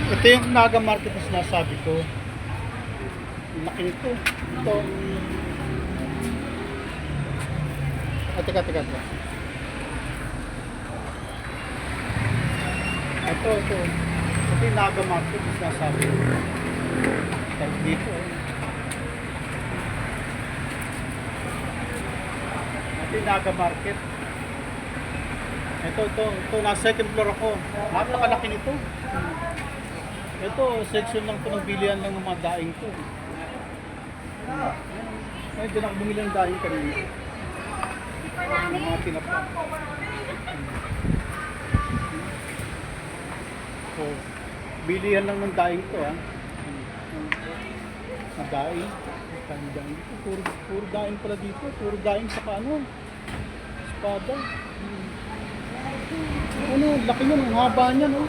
Ito yung Naga Market na sinasabi ko. Laki nito. Ito. Teka. Ito. Ito yung Naga Market na sinasabi ko. Tapos dito. Ito yung Naga Market. Ito. Nasa second floor ako. Napakalaki nito. Ito, section lang ito ng bilihan lang ng mga daing ko. Ay, doon ako bumili ng daing kanina. Yung mga tinapa. So, bilihan lang ng daing to, ha. Mga daing. Puro daing pala dito. Puro daing sa ano. Espada. Ano, laki niya, ang haba niya, no?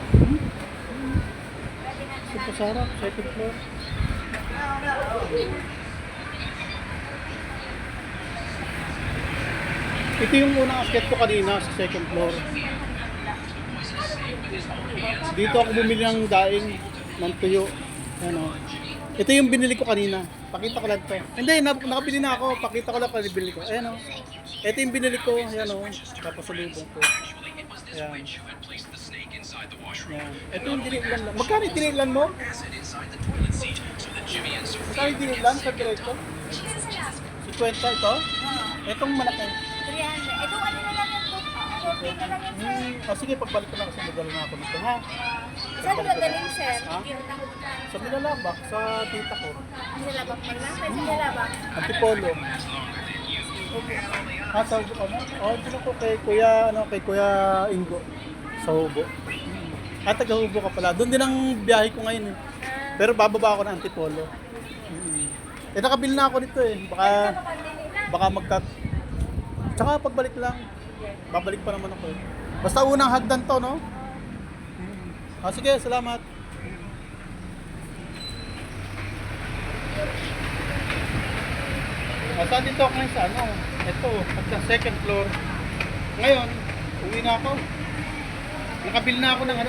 Ito sarap, second floor. Ito yung unang akyat ko kanina sa second floor. Dito ako bumili ng daing ng tuyo. Ano. Ito yung binili ko kanina. Pakita ko lang to. Hindi, nakabili na ako. Pakita ko lang kung binili ko. Ayan o. Ito yung binili ko. Ayan o. Tapos salubong ko. Ayan. Yan. Ito yung dinilan lang. Magkano yung dinilan mo? Magkano yung dinilan sa direkto? 50 ito? Itong malaki. 300. Ito ano na lang yan po? 40 na lang yan, sir. Sige, pagbalik ko lang kasi madala na ako nito, ha? Saan ba galing, sir? Ha? Sa Milalabak, sa tita ko. Nilalabak pa lang? Saan sa nilalabak? Antipolo. Sa Hubo ka na? Ito na ko kay Kuya Ingo. Sa Hubo. Taga-Hubo ka pala. Doon din ang biyahe ko ngayon, eh. Pero bababa ako ng Antipolo. Nakabili na ako nito, eh. Baka magkat... Tsaka pagbalik lang. Babalik pa naman ako, eh. Basta unang hagdan to, no? Sige, salamat. Saan dito ako ngayon sa ano? Ito, at sa second floor. Ngayon, uwi na ako. Nakabili na ako ng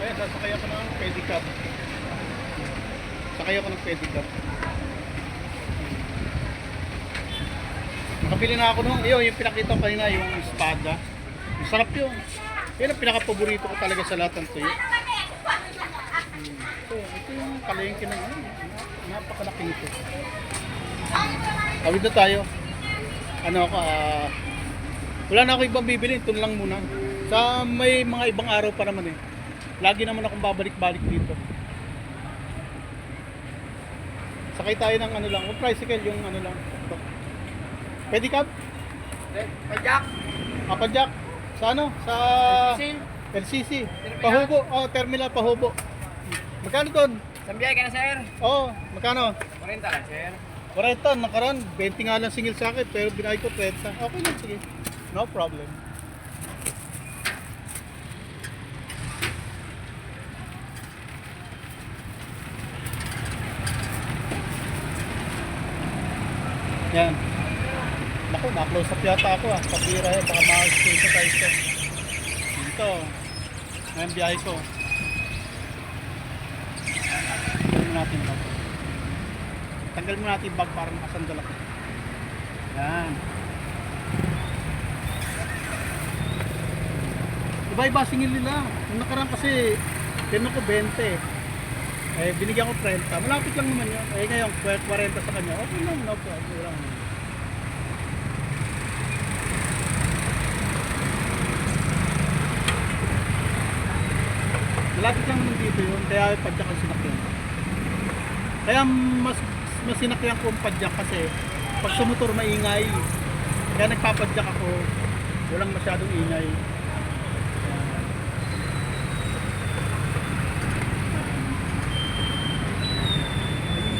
kaya sasakay ako ng pedicab. Sakay ako ng pedicab. Nakabili na ako yung pinakita ko kanina, yung espada. Masarap yun. Yan ang pinaka-paborito ko talaga sa lahat ng tuyo. Ito yung kalengke ng napakalaki nito. Tawid na tayo. Wala na ako ibang bibili, ito lang muna. Sa may mga ibang araw pa naman, eh. Lagi naman akong babalik-balik dito. Sakay tayo ng yung tricycle, yung lang. Pedicab? Pajak. Pajak. Sa Sa LCC. Pahubo. Terminal Pahubo. Magkano doon? Sambiyay ka na, sir. Magkano? 40 lang, sir. 40, nakaroon. 20 nga lang singil sa akin, pero binayad ko 30. Okay lang, sige. No problem. Yan. Naku, na-close up yata ako, Pabira yan, baka ma-stay sa tayo ito. Dito. Ngayon biyahe ko. Tanggal natin yung bag. Tanggal mo natin yung bag para makasandal ako. Yan. Iba-iba singil nila. Yung nakaraan kasi, pinno ko 20. Binigyan ko 30. Malapit lang naman yun. Ngayon, 40 sa kanya. Okay lang, no problem. Wala naman. Malapit lang naman dito yun. Kaya padyak ang sinakyan. Kaya mas sinakyan ko ang padyak kasi pag sumutor maingay. Kaya nagpapadyak ako. Walang masyadong ingay.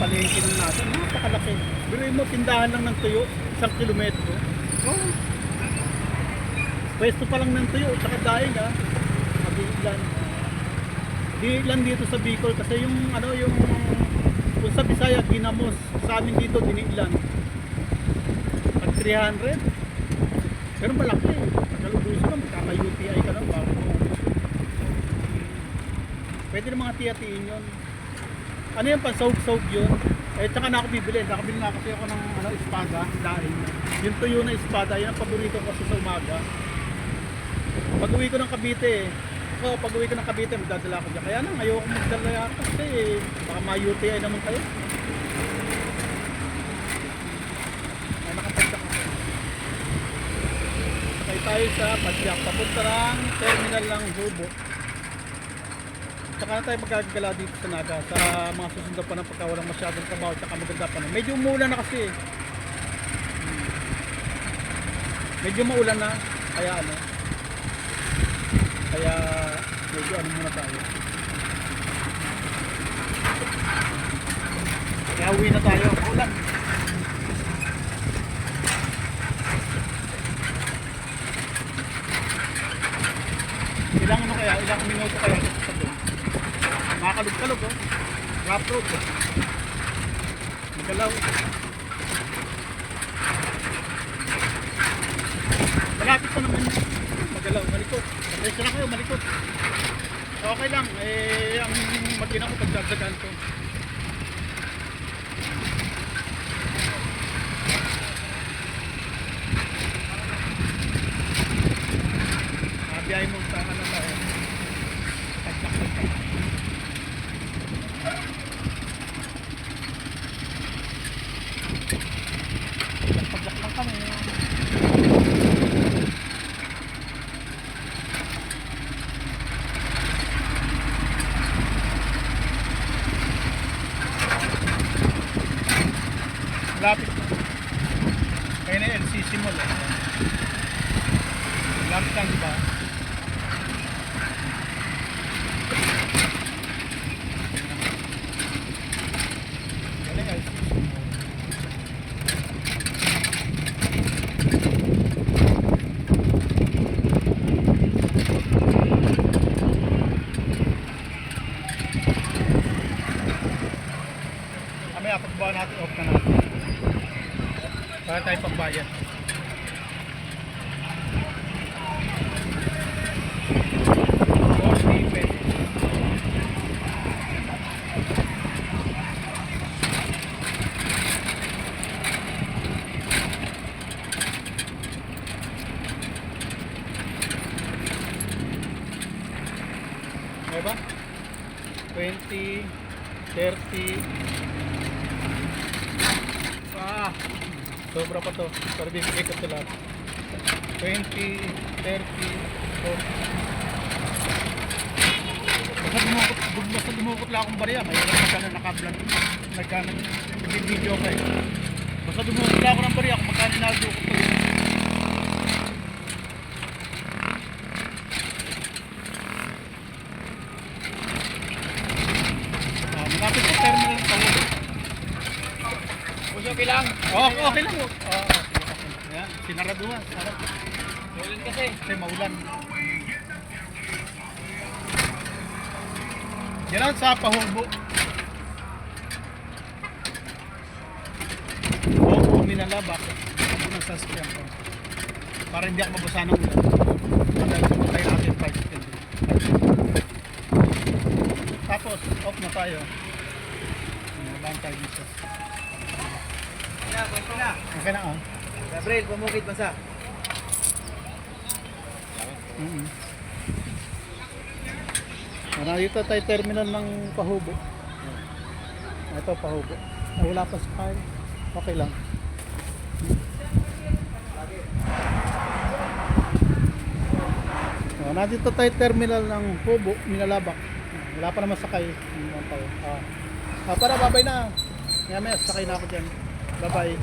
Palengke ng natin, napakalaki. Pero mo, tindahan lang ng tuyo, 1 kilometro. Pwesto pa lang ng tuyo, tsaka daing, Mabilan. Dilan dito sa Bicol kasi yung kung sa Bisaya, ginamos. Sa amin dito, dinilan. At 300. Pero malaki. Nakalubuso lang, kaka-UTI ka lang bago. Pwede ng mga tiyatiin yun. Ano yung pansawg-sawg yun? Eh, tsaka na ako bibili. Nakabili na kasi ako ng ano, espada, dahil yung tuyo na espada, yun ang paborito ko kasi sa umaga. Pag uwi ko ng Cavite, pag uwi ko ng Cavite, magdadala ko dyan. Kaya lang, ayoko magdala yan kasi baka ma-UTI naman kayo. Ay, nakapadyak ako. Sakay tayo sa Padyak, papunta ng terminal ng Hubo. Saka na tayo magagala dito sa Naga sa mga susunod pa ng pagka walang masyadong trabaho at maganda pa na. Medyo umulan na kasi. Medyo maulan na, kaya ano. Kaya medyo ano muna tayo. Kaya uwi na tayo. Ulan. Ilang ano kaya? Ilang minuto kaya sa doon? Makakalog-kalog oh. Rough road oh. Magalaw. Malapit pa naman magalaw. Malikot. Pasensya na kayo, malikot. Okay lang. Eh, ang mag-ina ko pagdagdagan ko. Biyay mo sa ano tayo. Tagtak-tagtak. Tagtak lang kami. Lapit na. Kaya na LCC Mall eh. Lapit lang diba? Mamaya pagbawa natin, off na natin. Para tayo pagbayad. Diba? 20, 30. Sobra pa to. Para bibigay ko ito lahat. 20, 30, 40. Basta dumukot lang akong bariya. Mayroon na sana naka-vlog. Nag-video ko eh. Basta dumukot lang ako ng bariya kung magkano na-dukot ko yun. Malapit sa terminal ng Pahulo. Okay lang. Okay lang. Ayan, sinaraduhan. Ulan kasi. Kasi maulan. Yan ang sa Pahubo. Oo, minalabak. Ako ng sasakyan ko. Para hindi ako mabasa ng ulan. Dahil sumakay natin 5 Tapos, off na tayo. Nalang tayo dito. Okay na oh. Gabriel, pumukit pa sa. Dito tayo terminal ng Pahubo. Ito Pahubo. Wala pa sakay. Okay lang. Nandito tayo terminal ng Hubo, Minalabak. Wala pa naman sakay. Para babay na. Maya sakay na ako dyan. Bye bye.